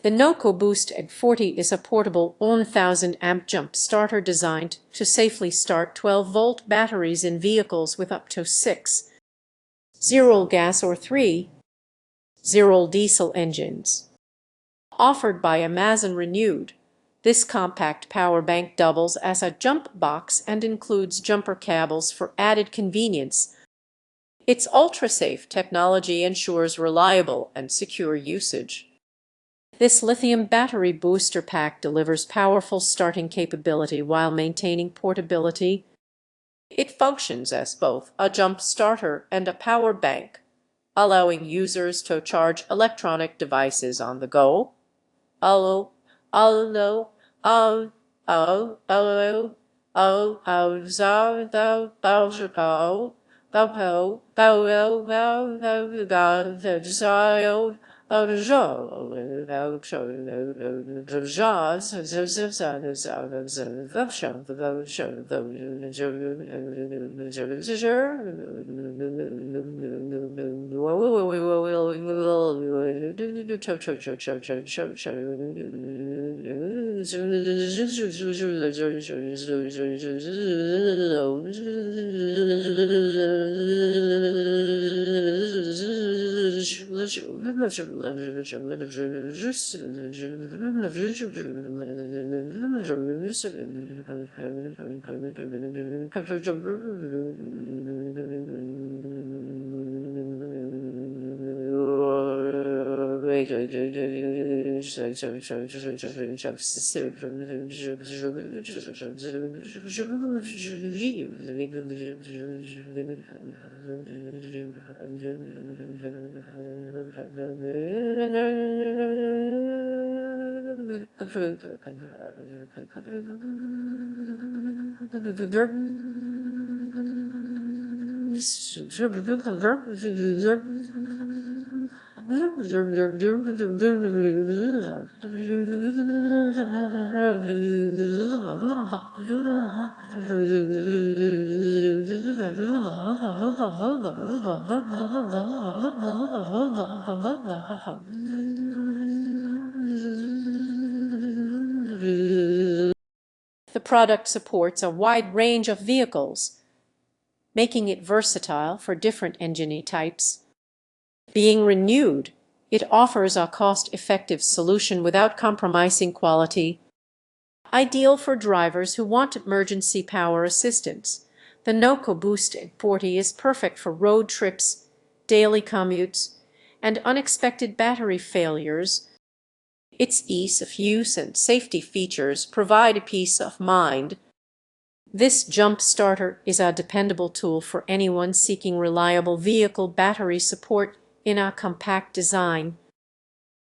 The NOCO Boost G40 is a portable 1000 amp jump starter designed to safely start 12-volt batteries in vehicles with up to 6.0 gas or 3.0 diesel engines. Offered by Amazon Renewed, this compact power bank doubles as a jump box and includes jumper cables for added convenience. Its UltraSafe technology ensures reliable and secure usage. This lithium battery booster pack delivers powerful starting capability while maintaining portability. It functions as both a jump starter and a power bank, allowing users to charge electronic devices on the go. The product supports a wide range of vehicles, making it versatile for different engine types. Being renewed, it offers a cost-effective solution without compromising quality. Ideal for drivers who want emergency power assistance, the NOCO Boost G40 is perfect for road trips, daily commutes, and unexpected battery failures. Its ease of use and safety features provide peace of mind. This jump starter is a dependable tool for anyone seeking reliable vehicle battery support in a compact design.